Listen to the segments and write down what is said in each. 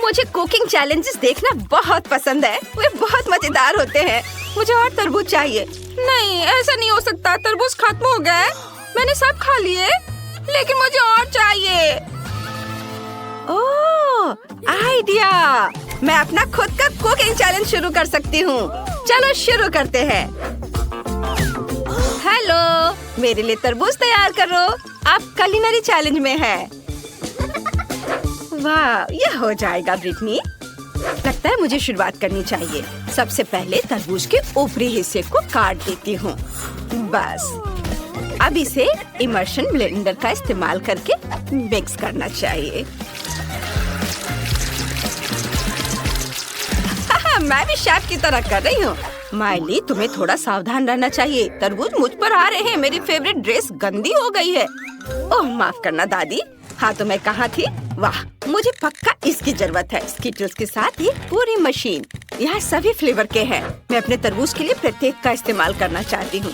मुझे cooking challenges देखना बहुत पसंद है। वे बहुत मजेदार होते हैं। मुझे और तरबूज चाहिए। नहीं, ऐसा नहीं हो सकता। तरबूज खत्म हो गए। मैंने सब खा लिए, लेकिन मुझे और चाहिए। ओह, आइडिया! मैं अपना खुद का कुकिंग चैलेंज शुरू कर सकती हूँ। चलो शुरू करते हैं। हेलो, मेरे लिए तरबूज तैयार करो। आप कुलिनरी चैलेंज में हैं। वाह, यह हो जाएगा ब्रिटनी। लगता है मुझे शुरुआत करनी चाहिए। सबसे पहले तरबूज के ऊपरी हिस्से को काट देती हूँ। बस अब इसे इमर्शन ब्लेंडर का इस्तेमाल करके मिक्स करना चाहिए। मैं भी शेफ की तरह कर रही हूँ। माइली, तुम्हें थोड़ा सावधान रहना चाहिए। तरबूज मुझ पर आ रहे हैं। मेरी फेवरेट ड्रेस गंदी हो गई है। ओह, माफ करना दादी। हाँ, तो मैं कहाँ थी? वाह, मुझे पक्का इसकी जरूरत है। स्किटल्स के साथ ये पूरी मशीन। यहाँ सभी फ्लेवर के हैं। मैं अपने तरबूज के लिए प्रत्येक का इस्तेमाल करना चाहती हूँ।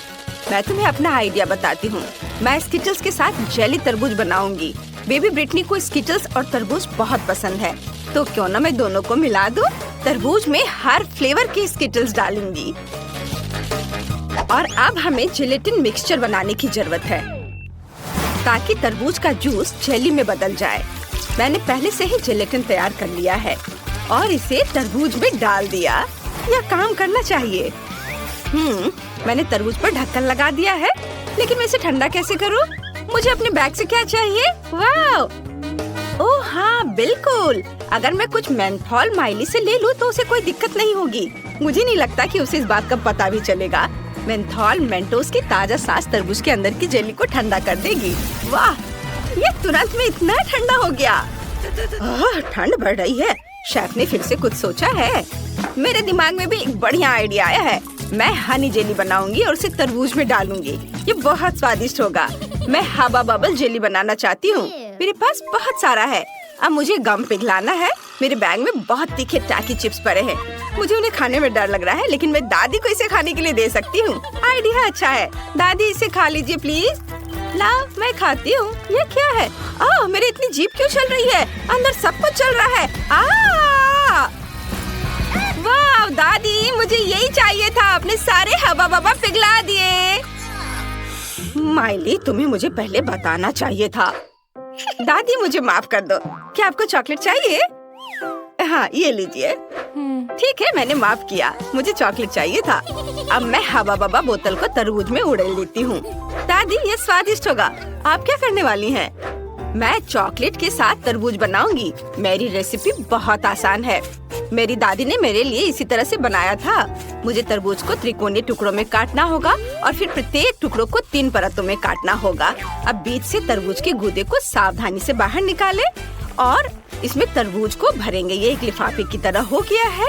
मैं तुम्हें अपना आइडिया बताती हूँ। मैं स्किटल्स के साथ जेली तरबूज बनाऊंगी। बेबी ब्रिटनी को स्किटल्स और तरबूज बहुत पसंद है, तो क्यों ना मैं दोनों को मिला दूं? तरबूज में हर फ्लेवर के स्किटल्स डालूंगी। और अब हमें जेलेटिन मिक्सचर बनाने की जरूरत है, ताकि तरबूज का जूस जेली में बदल जाए। मैंने पहले से ही जेलेटिन तैयार कर लिया है और इसे तरबूज में डाल दिया। यह काम करना चाहिए। मैंने तरबूज पर ढक्कन लगा दिया है, लेकिन मैं इसे ठंडा कैसे करूं? मुझे अपने बैग से क्या चाहिए? वाह! ओह हाँ, बिल्कुल। अगर मैं कुछ मेंथॉल माइली से ले लूं तो उसे कोई दिक्कत नहीं होगी। मुझे नहीं लगता कि उसे इस बात का पता भी चलेगा। मेंथॉल मेंटोस की ताजा सांस तरबूज के अंदर की जेली को ठंडा कर देगी। वाह, ये तुरंत में इतना ठंडा हो गया। ठंड बढ़ रही है। शेफ ने फिर से कुछ सोचा है। मेरे दिमाग में भी एक बढ़िया आइडिया आया है। मैं हनी जेली बनाऊंगी और उसे तरबूज में डालूंगी। ये बहुत स्वादिष्ट होगा। मैं हवा बबल जेली बनाना चाहती हूँ। मेरे पास बहुत सारा है। अब मुझे गम पिघलाना है। मेरे बैग में बहुत तीखे टाकी चिप्स पड़े हैं। मुझे उन्हें खाने में डर लग रहा है, लेकिन मैं दादी को इसे खाने के लिए दे सकती हूँ। आइडिया अच्छा है। दादी, इसे खा लीजिए प्लीज। लाओ, मैं खाती हूँ। ये क्या है? ओह, मेरी इतनी जीभ क्यों चल रही है? अंदर सब कुछ चल रहा है। वाह दादी, मुझे यही चाहिए था। आपने सारे हवा बबा पिघला दिए। माइली, तुम्हें मुझे पहले बताना चाहिए था। दादी, मुझे माफ कर दो। क्या आपको चॉकलेट चाहिए? हाँ, ये लीजिए। ठीक है, मैंने माफ किया। मुझे चॉकलेट चाहिए था। अब मैं हवा बबा बोतल को तरबूज में उड़ेल देती हूँ। दादी, ये स्वादिष्ट होगा। आप क्या करने वाली हैं? मैं चॉकलेट के साथ तरबूज बनाऊंगी। मेरी रेसिपी बहुत आसान है। मेरी दादी ने मेरे लिए इसी तरह से बनाया था। मुझे तरबूज को त्रिकोणीय टुकड़ों में काटना होगा और फिर प्रत्येक टुकड़ों को 3 परतों में काटना होगा। अब बीच से तरबूज के गूदे को सावधानी से बाहर निकालें और इसमें तरबूज को भरेंगे। ये एक लिफाफे की तरह हो गया है।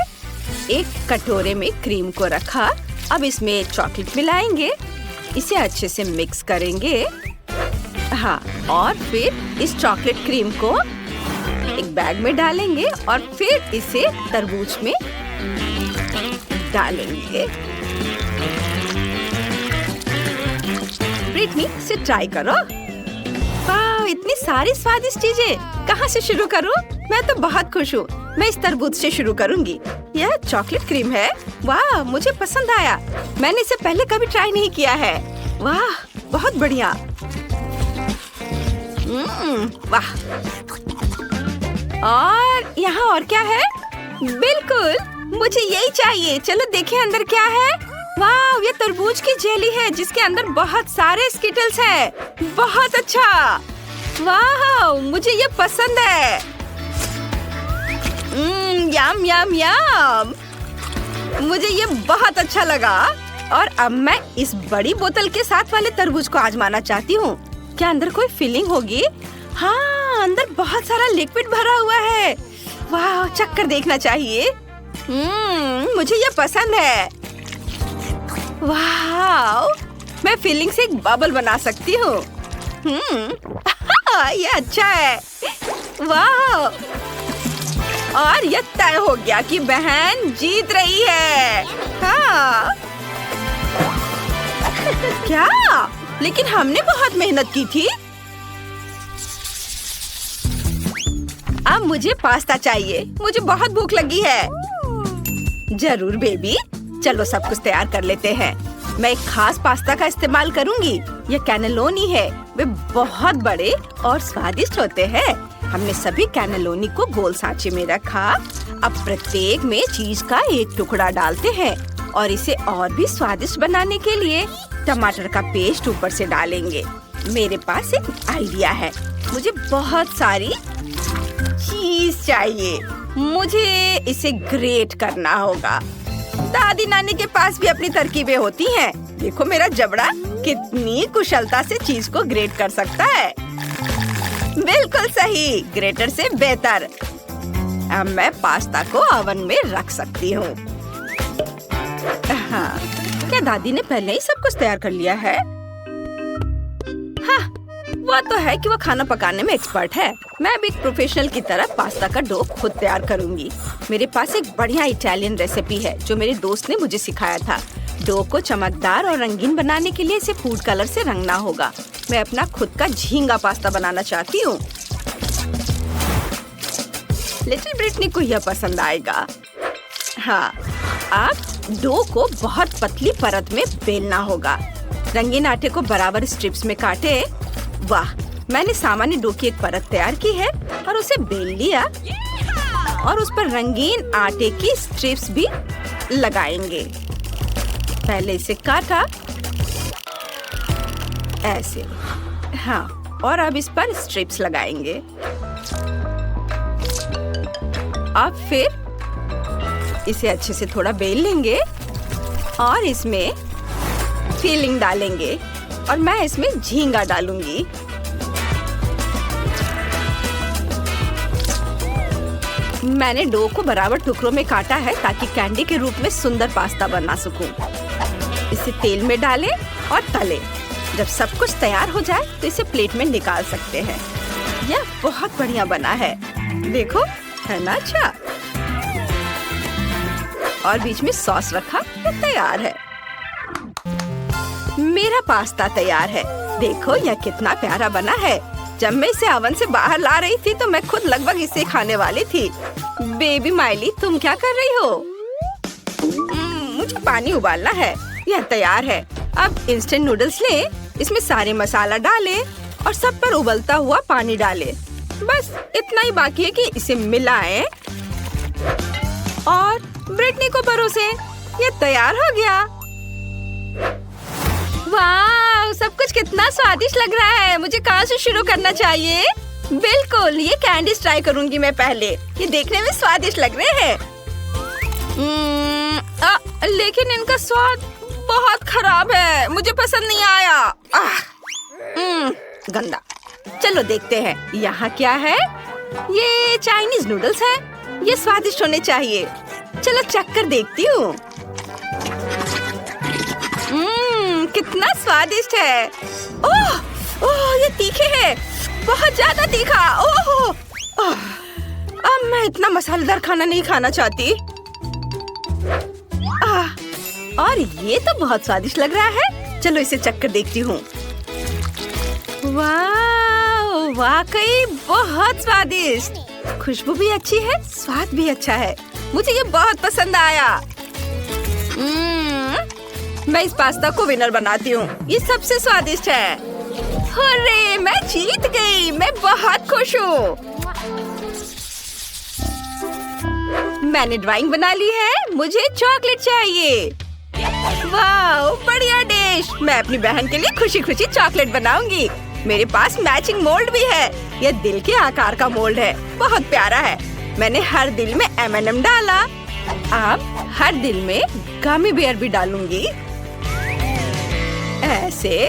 एक कटोरे में क्रीम को रखा। अब इसमें चॉकलेट मिलाएंगे। इसे अच्छे से मिक्स करेंगे। हाँ, और फिर इस चॉकलेट क्रीम को एक बैग में डालेंगे और फिर इसे तरबूज में डालेंगे। ब्रिटनी, इसे ट्राई करो। वाह, इतनी सारी स्वादिष्ट चीजें। कहाँ से शुरू करूँ? मैं तो बहुत खुश हूँ। मैं इस तरबूज से शुरू करूँगी। यह चॉकलेट क्रीम है। वाह, मुझे पसंद आया। मैंने इसे पहले कभी ट्राई नहीं किया है। वाह, बहुत बढ़िया। वाह, और यहाँ और क्या है? बिल्कुल, मुझे यही चाहिए। चलो देखें अंदर क्या है। वाह, ये तरबूज की जेली है जिसके अंदर बहुत सारे स्किटल्स हैं। बहुत अच्छा। वाह, मुझे ये पसंद है। यम यम यम। मुझे ये बहुत अच्छा लगा। और अब मैं इस बड़ी बोतल के साथ वाले तरबूज को आजमाना चाहती हूँ। क्या अंदर कोई फीलिंग होगी? हाँ, अंदर बहुत सारा लिक्विड भरा हुआ है। वाह, चक्कर देखना चाहिए। मुझे ये पसंद है। वाह, मैं फीलिंग से एक बबल बना सकती हूँ। ये अच्छा है। वाह, और ये तय हो गया कि बहन जीत रही है। हाँ। क्या? लेकिन हमने बहुत मेहनत की थी। अब मुझे पास्ता चाहिए, मुझे बहुत भूख लगी है। जरूर बेबी, चलो सब कुछ तैयार कर लेते हैं। मैं एक खास पास्ता का इस्तेमाल करूंगी। ये कैनेलोनी है, वे बहुत बड़े और स्वादिष्ट होते हैं। हमने सभी कैनेलोनी को गोल सांचे में रखा। अब प्रत्येक में चीज का एक टुकड़ा डालते हैं और इसे और भी स्वादिष्ट बनाने के लिए टमाटर का पेस्ट ऊपर से डालेंगे। मेरे पास एक आइडिया है, मुझे बहुत सारी चीज चाहिए। मुझे इसे ग्रेट करना होगा। दादी नानी के पास भी अपनी तरकीबें होती हैं। देखो मेरा जबड़ा कितनी कुशलता से चीज को ग्रेट कर सकता है। बिल्कुल सही, ग्रेटर से बेहतर। अब मैं पास्ता को ओवन में रख सकती हूँ। हाँ, क्या दादी ने पहले ही सब कुछ तैयार कर लिया है? हाँ, वो तो है कि वो खाना पकाने में एक्सपर्ट है। मैं भी एक प्रोफेशनल की तरह पास्ता का डो खुद तैयार करूंगी। मेरे पास एक बढ़िया इटालियन रेसिपी है जो मेरे दोस्त ने मुझे सिखाया था। डो को चमकदार और रंगीन बनाने के लिए इसे फूड कलर से रंगना होगा। मैं अपना खुद का झींगा पास्ता बनाना चाहती हूँ। लिटिल ब्रिटनी को यह पसंद आएगा। हाँ, अब डो को बहुत पतली परत में बेलना होगा। रंगीन आटे को बराबर स्ट्रिप्स में काटे। वाह, मैंने सामान्य डो की एक परत तैयार की है और उसे बेल लिया और उस पर रंगीन आटे की स्ट्रिप्स भी लगाएंगे। पहले इसे काटा ऐसे। हाँ, और अब इस पर स्ट्रिप्स लगाएंगे। अब फिर इसे अच्छे से थोड़ा बेल लेंगे और इसमें फिलिंग डालेंगे और मैं इसमें झींगा डालूंगी। मैंने डो को बराबर टुकड़ों में काटा है ताकि कैंडी के रूप में सुंदर पास्ता बना सकूं। इसे तेल में डालें और तलें। जब सब कुछ तैयार हो जाए तो इसे प्लेट में निकाल सकते हैं। यह बहुत बढ़िया बना है, देखो, है ना? अच्छा, और बीच में सॉस रखा तो तैयार है। मेरा पास्ता तैयार है। देखो यह कितना प्यारा बना है। जब मैं इसे ओवन से बाहर ला रही थी तो मैं खुद लगभग इसे खाने वाली थी। बेबी माइली, तुम क्या कर रही हो? मुझे पानी उबालना है। यह तैयार है। अब इंस्टेंट नूडल्स लें, इसमें सारे मसाला डालें और सब पर उबलता हुआ पानी डालें। बस इतना ही बाकी है कि इसे मिलाएं और ब्रिटनी को परोसें। यह तैयार हो गया। वाह, सब कुछ कितना स्वादिष्ट लग रहा है। मुझे कहाँ से शुरू करना चाहिए? बिल्कुल, ये कैंडीज ट्राई करूंगी मैं पहले। ये देखने में स्वादिष्ट लग रहे हैं। लेकिन इनका स्वाद बहुत खराब है, मुझे पसंद नहीं आया। गंदा। चलो देखते हैं यहाँ क्या है। ये चाइनीज नूडल्स है। ये स्वादिष्ट होने चाहिए। चलो चख कर देखती हूँ। कितना स्वादिष्ट है। ओह, ओह, ये तीखे है, बहुत ज्यादा तीखा। ओह, अब मैं इतना मसालेदार खाना नहीं खाना चाहती। और ये तो बहुत स्वादिष्ट लग रहा है। चलो इसे चख कर देखती हूँ। वाह, वाकई बहुत स्वादिष्ट। खुशबू भी अच्छी है, स्वाद भी अच्छा है। मुझे ये बहुत पसंद आया। मैं इस पास्ता को विनर बनाती हूँ। ये सबसे स्वादिष्ट है। अरे, मैं जीत गई। मैं बहुत खुश हूँ। मैंने ड्राइंग बना ली है। मुझे चॉकलेट चाहिए। वाह, बढ़िया डिश। मैं अपनी बहन के लिए खुशी खुशी चॉकलेट बनाऊंगी। मेरे पास मैचिंग मोल्ड भी है। यह दिल के आकार का मोल्ड है, बहुत प्यारा है। मैंने हर दिल में M&M डाला। अब हर दिल में गमी बेयर भी डालूंगी ऐसे,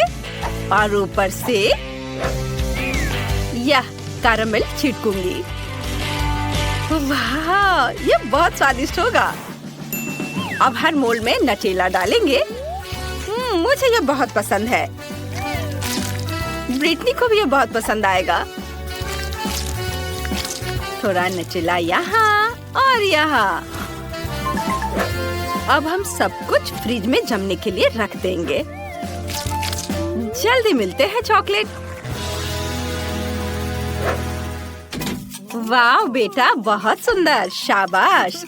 और ऊपर से यह कैरामेल छिड़कूंगी। वाह, ये बहुत स्वादिष्ट होगा। अब हर मोल्ड में नटेला डालेंगे। मुझे ये बहुत पसंद है। ब्रिटनी को भी ये बहुत पसंद आएगा। थोड़ा नटेला यहाँ और यहाँ। अब हम सब कुछ फ्रिज में जमने के लिए रख देंगे। जल्दी मिलते हैं चॉकलेट। वाह बेटा, बहुत सुंदर, शाबाश।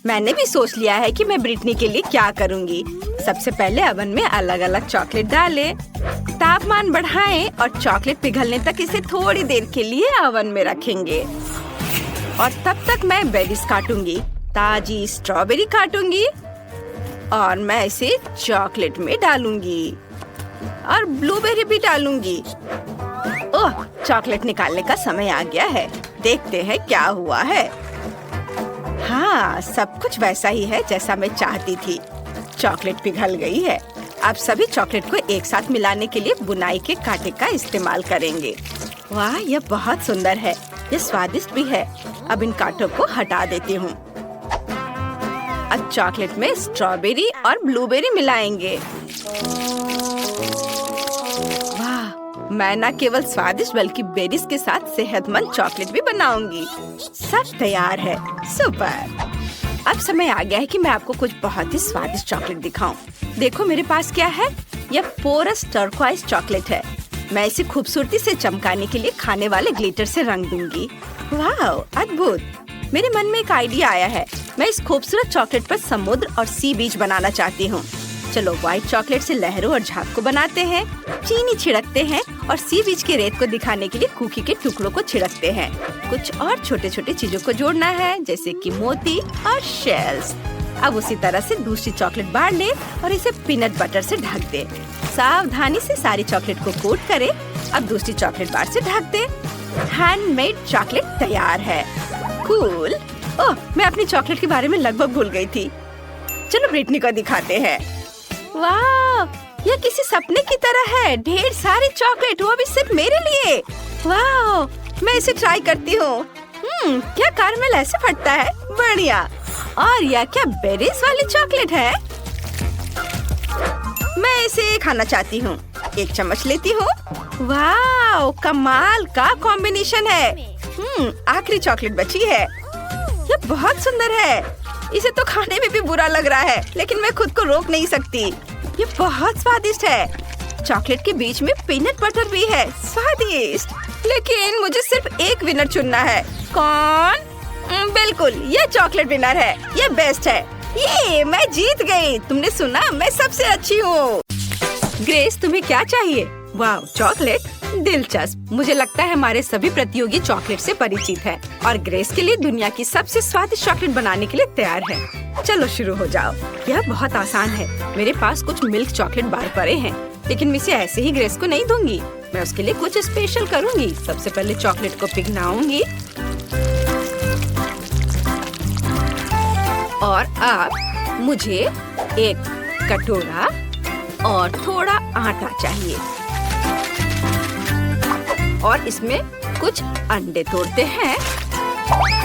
मैंने भी सोच लिया है कि मैं ब्रिटनी के लिए क्या करूंगी। सबसे पहले ओवन में अलग अलग चॉकलेट डालें, तापमान बढ़ाएं और चॉकलेट पिघलने तक इसे थोड़ी देर के लिए ओवन में रखेंगे। और तब तक मैं बेरीज काटूंगी, ताजी स्ट्रॉबेरी काटूंगी और मैं इसे चॉकलेट में डालूंगी और ब्लूबेरी भी डालूंगी। ओह, चॉकलेट निकालने का समय आ गया है। देखते हैं क्या हुआ है। हाँ, सब कुछ वैसा ही है जैसा मैं चाहती थी। चॉकलेट पिघल गई है। अब सभी चॉकलेट को एक साथ मिलाने के लिए बुनाई के कांटे का इस्तेमाल करेंगे। वाह, यह बहुत सुंदर है, यह स्वादिष्ट भी है। अब इन कांटों को हटा देती हूँ। अब चॉकलेट में स्ट्रॉबेरी और ब्लूबेरी मिलाएंगे। वाह, मैं न केवल स्वादिष्ट बल्कि बेरीज के साथ सेहतमंद चॉकलेट भी बनाऊंगी। सब तैयार है, सुपर। अब समय आ गया है कि मैं आपको कुछ बहुत ही स्वादिष्ट चॉकलेट दिखाऊं। देखो मेरे पास क्या है, यह पोरस टर्कोइज चॉकलेट है। मैं इसे खूबसूरती से चमकाने के लिए खाने वाले ग्लिटर से रंग दूंगी। वाह, अद्भुत। मेरे मन में एक आइडिया आया है। मैं इस खूबसूरत चॉकलेट पर समुद्र और सी बीच बनाना चाहती हूँ। चलो व्हाइट चॉकलेट से लहरों और झाग को बनाते हैं, चीनी छिड़कते हैं और सी बीच के रेत को दिखाने के लिए कुकी के टुकड़ों को छिड़कते हैं। कुछ और छोटे छोटे चीजों को जोड़ना है, जैसे कि मोती और शेल्स। अब उसी तरह से दूसरी चॉकलेट बार ले और इसे पीनट बटर से ढक दे। सावधानी से सारी चॉकलेट को कोट करें। अब दूसरी चॉकलेट बार से ढक दे। हैंडमेड चॉकलेट तैयार है। कूल। ओह, मैं अपनी चॉकलेट के बारे में लगभग भूल गई थी। चलो ब्रिटनी को दिखाते हैं। वाह, यह किसी सपने की तरह है। ढेर सारी चॉकलेट, वो भी सिर्फ मेरे लिए। वाह, मैं इसे ट्राई करती हूँ। क्या कैरमेल ऐसे फटता है, बढ़िया। और यह क्या बेरीज वाली चॉकलेट है? मैं इसे खाना चाहती हूँ। एक चम्मच लेती हूँ। वाह, कमाल का कॉम्बिनेशन है। आखिरी चॉकलेट बची है। यह बहुत सुंदर है। इसे तो खाने में भी बुरा लग रहा है, लेकिन मैं खुद को रोक नहीं सकती। ये बहुत स्वादिष्ट है। चॉकलेट के बीच में पीनट बटर भी है, स्वादिष्ट। लेकिन मुझे सिर्फ एक विनर चुनना है। कौन? बिल्कुल, ये चॉकलेट विनर है। ये बेस्ट है। ये मैं जीत गई। तुमने सुना, मैं सबसे अच्छी हूँ। ग्रेस, तुम्हें क्या चाहिए? वाह, चॉकलेट, दिलचस्प। मुझे लगता है हमारे सभी प्रतियोगी चॉकलेट से परिचित हैं और ग्रेस के लिए दुनिया की सबसे स्वादिष्ट चॉकलेट बनाने के लिए तैयार है। चलो शुरू हो जाओ। यह बहुत आसान है। मेरे पास कुछ मिल्क चॉकलेट बार पड़े हैं, लेकिन मैं इसे ऐसे ही ग्रेस को नहीं दूंगी। मैं उसके लिए कुछ स्पेशल करूंगी। सबसे पहले चॉकलेट को पिघलाऊंगी और अब मुझे एक कटोरा और थोड़ा आटा चाहिए और इसमें कुछ अंडे तोड़ते हैं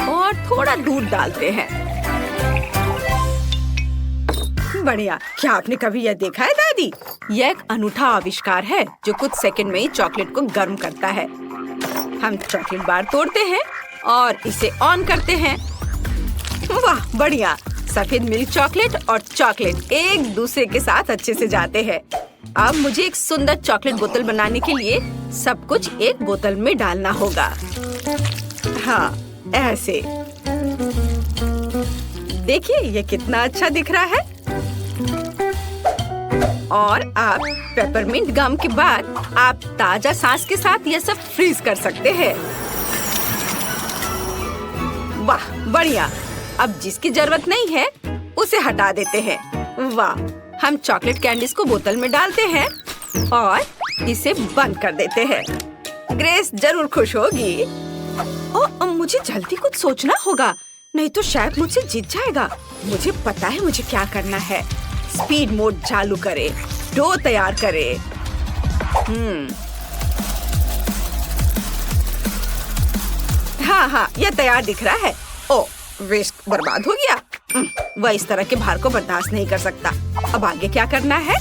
और थोड़ा दूध डालते हैं। बढ़िया। क्या आपने कभी यह देखा है दादी? यह एक अनूठा आविष्कार है जो कुछ सेकंड में ही चॉकलेट को गर्म करता है। हम चॉकलेट बार तोड़ते हैं और इसे ऑन करते हैं। वाह, बढ़िया। सफेद मिल्क चॉकलेट और चॉकलेट एक दूसरे के साथ अच्छे से जाते हैं। अब मुझे एक सुंदर चॉकलेट बोतल बनाने के लिए सब कुछ एक बोतल में डालना होगा। हाँ, ऐसे। देखिए ये कितना अच्छा दिख रहा है। और आप पेपरमिंट गम के बाद आप ताजा सांस के साथ यह सब फ्रीज कर सकते हैं। वाह, बढ़िया। अब जिसकी जरूरत नहीं है उसे हटा देते हैं। वाह, हम चॉकलेट कैंडीज को बोतल में डालते हैं और इसे बंद कर देते हैं। ग्रेस जरूर खुश होगी। अब मुझे जल्दी कुछ सोचना होगा, नहीं तो शायद मुझसे जीत जाएगा। मुझे पता है मुझे क्या करना है। स्पीड मोड चालू करे, डो तैयार करे। हाँ, यह तैयार दिख रहा है। ओ, वेस्ट बर्बाद हो गया। वह इस तरह के भार को बर्दाश्त नहीं कर सकता। अब आगे क्या करना है?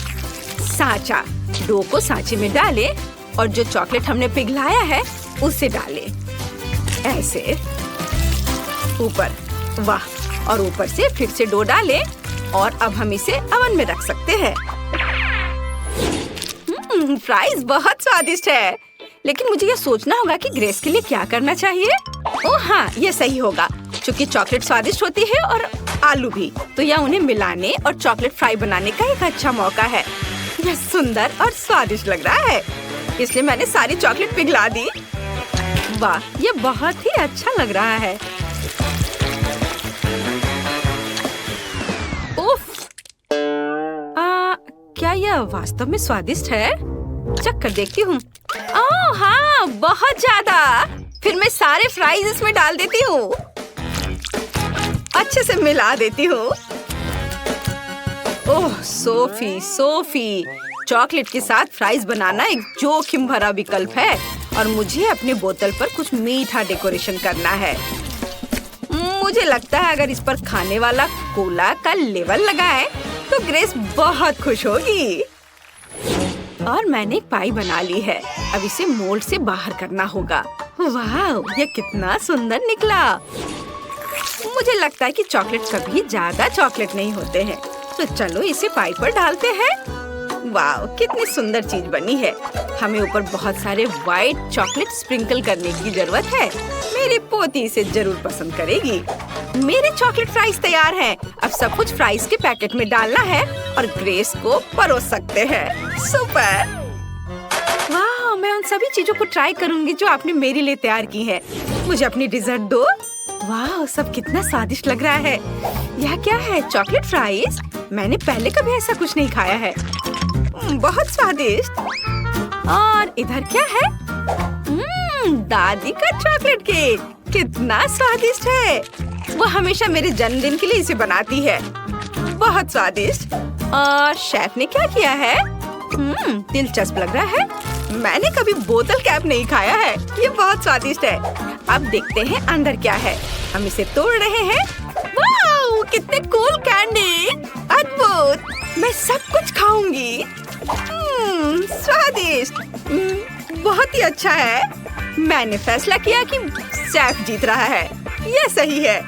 सांचा। डो को सांचे में डालें और जो चॉकलेट हमने पिघलाया है उसे डालें, ऐसे ऊपर। वाह, और ऊपर से फिर से डो डालें और अब हम इसे ओवन में रख सकते हैं। फ्राइज बहुत स्वादिष्ट है, लेकिन मुझे यह सोचना होगा कि ग्रेस के लिए क्या करना चाहिए। ओह हाँ, ये सही होगा क्योंकि चॉकलेट स्वादिष्ट होती है और आलू भी, तो यह उन्हें मिलाने और चॉकलेट फ्राई बनाने का एक अच्छा मौका है। यह सुंदर और स्वादिष्ट लग रहा है, इसलिए मैंने सारी चॉकलेट पिघला दी। वाह, ये बहुत ही अच्छा लग रहा है। उफ! क्या यह वास्तव में स्वादिष्ट है? चख कर देखती हूँ। ओह हाँ, बहुत ज्यादा। फिर मैं सारे फ्राइज इसमें डाल देती हूँ, अच्छे से मिला देती हूँ। ओह सोफी, चॉकलेट के साथ फ्राइज बनाना एक जोखिम भरा विकल्प है और मुझे अपने बोतल पर कुछ मीठा डेकोरेशन करना है। मुझे लगता है अगर इस पर खाने वाला कोला का लेवल लगाएं तो ग्रेस बहुत खुश होगी। और मैंने एक पाई बना ली है, अब इसे मोल्ड से बाहर करना होगा। वाह, यह कितना सुंदर निकला। मुझे लगता है कि चॉकलेट कभी ज्यादा चॉकलेट नहीं होते हैं, तो चलो इसे पाई पर डालते हैं। वाह, कितनी सुंदर चीज बनी है। हमें ऊपर बहुत सारे व्हाइट चॉकलेट स्प्रिंकल करने की जरूरत है। मेरी पोती इसे जरूर पसंद करेगी। मेरे चॉकलेट फ्राइज तैयार हैं। अब सब कुछ फ्राइज के पैकेट में डालना है और ग्रेस को परोस सकते हैं। सुपर! वाह, मैं उन सभी चीजों को ट्राई करूंगी जो आपने मेरे लिए तैयार की है। मुझे अपनी डिजर्ट दो। वाह, सब कितना स्वादिष्ट लग रहा है। यह क्या है? Chocolate fries? मैंने पहले कभी ऐसा कुछ नहीं खाया है। बहुत स्वादिष्ट। और इधर क्या है? दादी का चॉकलेट केक। कितना स्वादिष्ट है। वो हमेशा मेरे जन्मदिन के लिए इसे बनाती है। बहुत स्वादिष्ट। और शेफ ने क्या किया है? दिलचस्प लग रहा है। मैंने कभी बोतल कैप नहीं खाया है। ये बहुत स्वादिष्ट है। अब देखते हैं अंदर क्या है। हम इसे तोड़ रहे हैं। वाह, कितने कूल कैंडी। अद्भुत। मैं सब कुछ खाऊंगी। स्वादिष्ट। बहुत ही अच्छा है। मैंने फैसला किया कि शेफ जीत रहा है। ये सही है।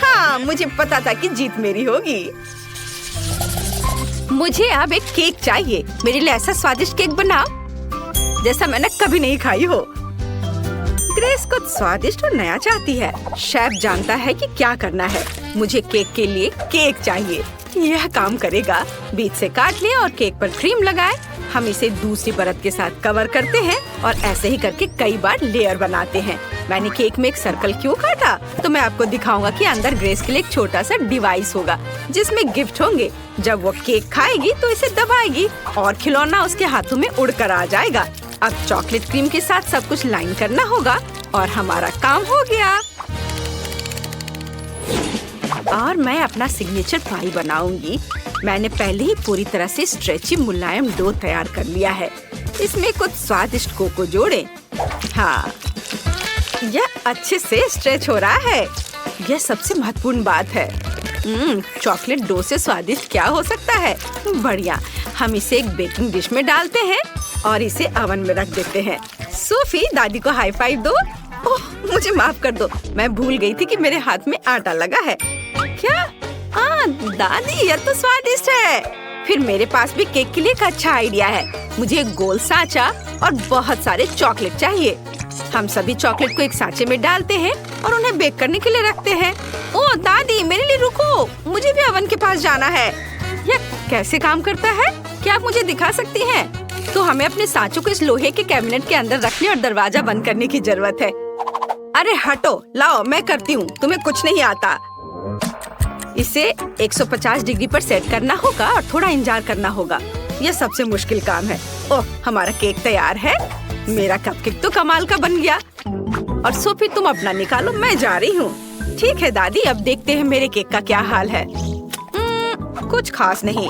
हाँ, मुझे पता था कि जीत मेरी होगी। मुझे अब एक केक चाहिए। मेरे लिए ऐसा स्वादिष्ट केक बनाओ जैसा मैंने कभी नहीं खाई हो। ग्रेस कुछ स्वादिष्ट और नया चाहती है। शेफ जानता है कि क्या करना है। मुझे केक के लिए केक चाहिए। यह काम करेगा। बीच से काट लें और केक पर क्रीम लगाएं। हम इसे दूसरी परत के साथ कवर करते हैं और ऐसे ही करके कई बार लेयर बनाते हैं। मैंने केक में एक सर्कल क्यों काटा? तो मैं आपको दिखाऊंगा कि अंदर ग्रेस के लिए एक छोटा सा डिवाइस होगा जिसमें गिफ्ट होंगे। जब वो केक खाएगी तो इसे दबाएगी और खिलौना उसके हाथों में उड़कर आ जाएगा। अब चॉकलेट क्रीम के साथ सब कुछ लाइन करना होगा और हमारा काम हो गया। और मैं अपना सिग्नेचर पाई बनाऊंगी। मैंने पहले ही पूरी तरह से स्ट्रेची मुलायम डो तैयार कर लिया है। इसमें कुछ स्वादिष्ट कोको जोड़ें। हाँ, यह अच्छे से स्ट्रेच हो रहा है। यह सबसे महत्वपूर्ण बात है। चॉकलेट डो से स्वादिष्ट क्या हो सकता है? बढ़िया। हम इसे एक बेकिंग डिश में डालते हैं और इसे ओवन में रख देते हैं। सोफी, दादी को हाई फाइव दो। ओह, मुझे माफ कर दो। मैं भूल गई थी कि मेरे हाथ में आटा लगा है। क्या? दादी, यह तो स्वादिष्ट है। फिर मेरे पास भी केक के लिए एक अच्छा आइडिया है। मुझे एक गोल सांचा और बहुत सारे चॉकलेट चाहिए। हम सभी चॉकलेट को एक सांचे में डालते हैं और उन्हें बेक करने के लिए रखते हैं। ओह दादी, मेरे लिए रुको। मुझे भी ओवन के पास जाना है। यह कैसे काम करता है? क्या आप मुझे दिखा सकती हैं? तो हमें अपने सांचों को इस लोहे के कैबिनेट के अंदर रखने और दरवाजा बंद करने की जरूरत है। अरे हटो, लाओ, मैं करती हूँ। तुम्हें कुछ नहीं आता। इसे 150 डिग्री पर सेट करना होगा और थोड़ा इंतजार करना होगा। यह सबसे मुश्किल काम है। ओह, हमारा केक तैयार है। मेरा कपकेक तो कमाल का बन गया। और सोफी, तुम अपना निकालो, मैं जा रही हूँ। ठीक है दादी, अब देखते हैं मेरे केक का क्या हाल है। कुछ खास नहीं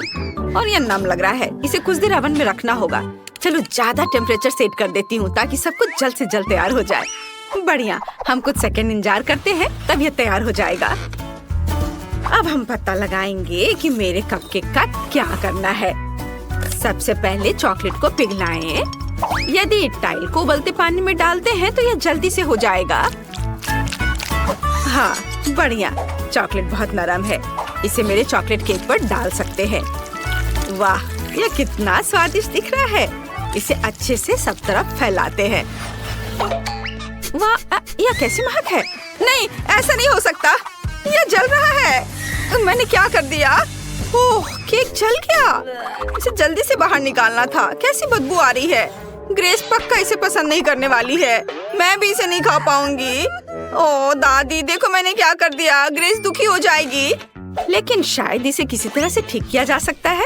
और यह नम लग रहा है। इसे कुछ देर ओवन में रखना होगा। चलो ज्यादा टेम्परेचर सेट कर देती हूँ ताकि सब कुछ जल्द से जल्द तैयार हो जाए। बढ़िया, हम कुछ सेकंड इंतजार करते हैं, तब यह तैयार हो जाएगा। अब हम पता लगाएंगे कि मेरे कपकेक का क्या करना है। सबसे पहले चॉकलेट को पिघलाएं। यदि टाइल को उबलते पानी में डालते हैं तो यह जल्दी से हो जाएगा। हाँ, बढ़िया। चॉकलेट बहुत नरम है। इसे मेरे चॉकलेट केक पर डाल सकते हैं। वाह, यह कितना स्वादिष्ट दिख रहा है। इसे अच्छे से सब तरफ फैलाते हैं। वाह, यह कैसी महक है? नहीं, ऐसा नहीं हो सकता। यह जल रहा है। मैंने क्या कर दिया? ओह, केक जल गया। इसे जल्दी से बाहर निकालना था। कैसी बदबू आ रही है। ग्रेस पक्का इसे पसंद नहीं करने वाली है। मैं भी इसे नहीं खा पाऊंगी। ओह दादी, देखो मैंने क्या कर दिया। ग्रेस दुखी हो जाएगी। लेकिन शायद इसे किसी तरह से ठीक किया जा सकता है।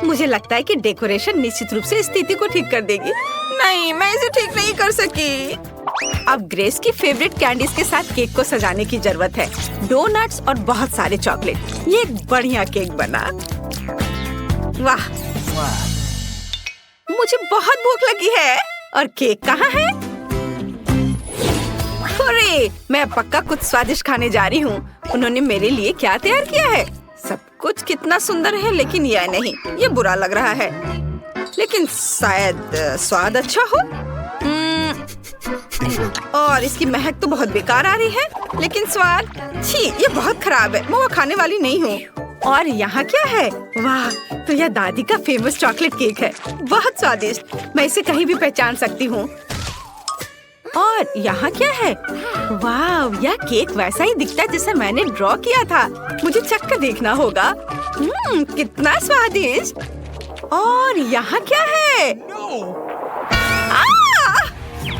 मुझे लगता है कि डेकोरेशन निश्चित रूप से स्थिति को ठीक कर देगी। नहीं, मैं इसे ठीक नहीं कर सकी। अब ग्रेस की फेवरेट कैंडीज के साथ केक को सजाने की जरूरत है। डोनट्स और बहुत सारे चॉकलेट। ये एक बढ़िया केक बना। वाह, मुझे बहुत भूख लगी है। और केक कहाँ है? अरे, मैं पक्का कुछ स्वादिष्ट खाने जा रही हूँ। उन्होंने मेरे लिए क्या तैयार किया है? सब कुछ कितना सुंदर है, लेकिन यह नहीं, ये बुरा लग रहा है। लेकिन शायद स्वाद अच्छा हो। और इसकी महक तो बहुत बेकार आ रही है, लेकिन स्वाद, छी, ये बहुत खराब है। मैं वो खाने वाली नहीं हूँ। और यहाँ क्या है? वाह, तो यह दादी का फेमस चॉकलेट केक है। बहुत स्वादिष्ट। मैं इसे कहीं भी पहचान सकती हूँ। और यहाँ क्या है? वाह, यह केक वैसा ही दिखता है जैसा मैंने ड्रॉ किया था। मुझे चखकर देखना होगा। कितना स्वादिष्ट। और यहाँ क्या है?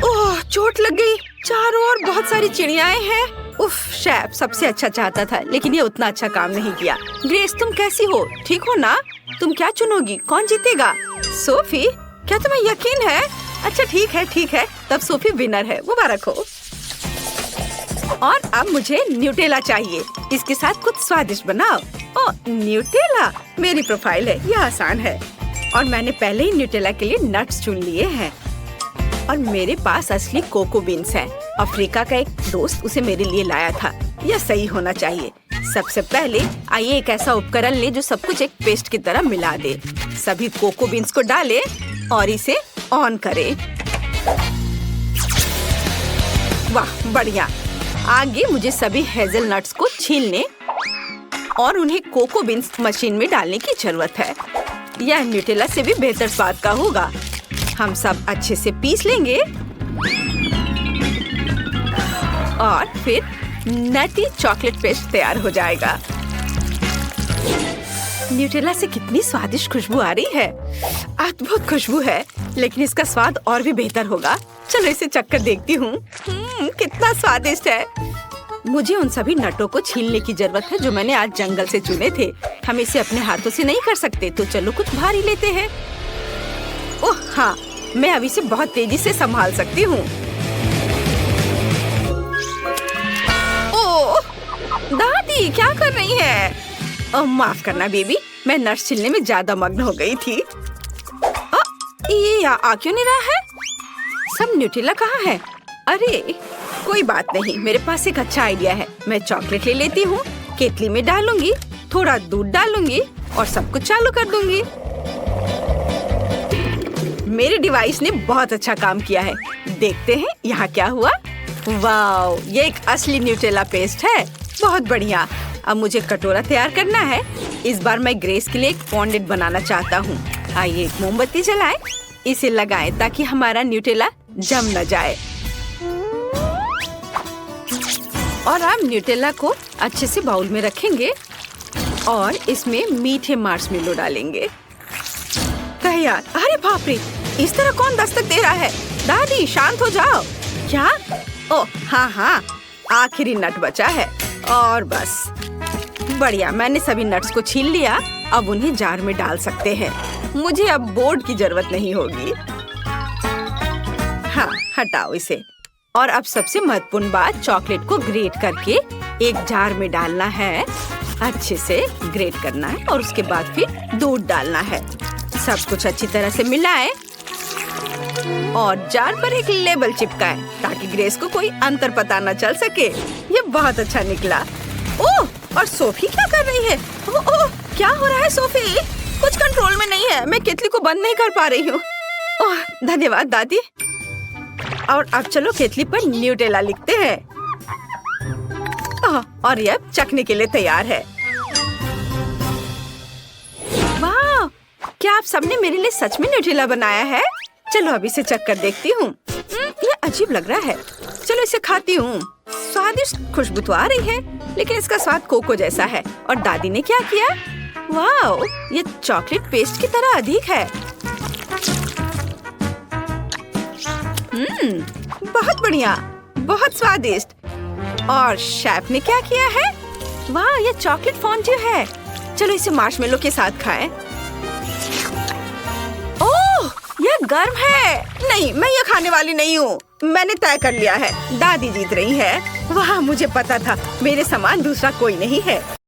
ओह, चोट लग गई। चारों ओर बहुत सारी चिड़ियाएं हैं। उफ, शेफ सबसे अच्छा चाहता था, लेकिन ये उतना अच्छा काम नहीं किया। ग्रेस, तुम कैसी हो? ठीक हो ना? तुम क्या चुनोगी? कौन जीतेगा? सोफी, क्या तुम्हें यकीन है? अच्छा, ठीक है, तब सोफी विनर है। मुबारक हो। और अब मुझे न्यूटेला चाहिए। इसके साथ कुछ स्वादिष्ट बनाओ। ओह, न्यूटेला मेरी प्रोफाइल है। यह आसान है। और मैंने पहले ही न्यूटेला के लिए नट्स चुन लिए हैं। और मेरे पास असली कोको बीन्स हैं। अफ्रीका का एक दोस्त उसे मेरे लिए लाया था। यह सही होना चाहिए। सबसे पहले आइए एक ऐसा उपकरण ले जो सब कुछ एक पेस्ट की तरह मिला दे। सभी कोको बीन्स को डालें और इसे ऑन करें। वाह, बढ़िया। आगे मुझे सभी हेज़लनट्स को छीलने और उन्हें कोको बीन्स मशीन में डालने की जरूरत है। यह न्यूटेला से भी बेहतर स्वाद का होगा। हम सब अच्छे से पीस लेंगे और फिर नटी चॉकलेट पेस्ट तैयार हो जाएगा। न्यूटेला से कितनी स्वादिष्ट खुशबू आ रही है। अद्भुत खुशबू है, लेकिन इसका स्वाद और भी बेहतर होगा। चलो इसे चखकर देखती हूँ। कितना स्वादिष्ट है। मुझे उन सभी नटों को छीलने की जरूरत है जो मैंने आज जंगल से चुने थे। हम इसे अपने हाथों से नहीं कर सकते, तो चलो कुछ भारी लेते हैं। ओह हाँ, मैं अभी इसे बहुत तेजी से संभाल सकती हूँ। ओह दादी, क्या कर रही है? ओह माफ करना बेबी, मैं नट्स छीलने में ज्यादा मग्न हो गई थी। ये आ क्यों नहीं रहा है? सब न्यूटेला कहाँ है? अरे कोई बात नहीं, मेरे पास एक अच्छा आइडिया है। मैं चॉकलेट ले लेती हूँ, केतली में डालूंगी, थोड़ा दूध डालूंगी और सब कुछ चालू कर दूंगी। मेरे डिवाइस ने बहुत अच्छा काम किया है। देखते हैं यहाँ क्या हुआ। वाओ, ये एक असली न्यूटेला पेस्ट है। बहुत बढ़िया। अब मुझे कटोरा तैयार करना है। इस बार मैं ग्रेस के लिए एक फॉन्डेंट बनाना चाहता हूँ। आइए एक मोमबत्ती जलाएं, इसे लगाएं ताकि हमारा न्यूटेला जम न जाए। और अब न्यूटेला को अच्छे से बाउल में रखेंगे और इसमें मीठे मार्शमेलो डालेंगे। यार, अरे बाप रे, इस तरह कौन दस्तक दे रहा है? दादी शांत हो जाओ। क्या? ओह हाँ, आखिरी नट बचा है। और बस बढ़िया, मैंने सभी नट्स को छील लिया। अब उन्हें जार में डाल सकते हैं। मुझे अब बोर्ड की जरूरत नहीं होगी। हाँ, हटाओ इसे। और अब सबसे महत्वपूर्ण बात, चॉकलेट को ग्रेट करके एक जार में डालना है। अच्छे से ग्रेट करना है और उसके बाद फिर दूध डालना है। सब कुछ अच्छी तरह से मिलाएं और जार पर एक लेबल चिपकाएं ताकि ग्रेस को कोई अंतर पता न चल सके। ये बहुत अच्छा निकला। ओह, और सोफी क्या कर रही है? ओह, क्या हो रहा है सोफी? कुछ कंट्रोल में नहीं है। मैं केतली को बंद नहीं कर पा रही हूँ। ओह, धन्यवाद दादी। और अब चलो केतली पर न्यूटेला लिखते हैं। और ये अब चखने के लिए तैयार है। वाह, क्या आप सबने मेरे लिए सच में न्यूटेला बनाया है? चलो अभी इसे चख कर देखती हूँ। ये अजीब लग रहा है। चलो इसे खाती हूँ। स्वादिष्ट खुशबू तो आ रही है, लेकिन इसका स्वाद कोको जैसा है। और दादी ने क्या किया? वाओ, ये चॉकलेट पेस्ट की तरह अधिक है। बहुत बढ़िया, बहुत स्वादिष्ट। और शेफ ने क्या किया है? वाह, ये चॉकलेट फॉन्ड्यू है। चलो इसे मार्शमेलो के साथ खाएं। ओह, ये गर्म है। नहीं, मैं ये खाने वाली नहीं हूँ। मैंने तय कर लिया है, दादी जीत रही है। वाह, मुझे पता था मेरे समान दूसरा कोई नहीं है।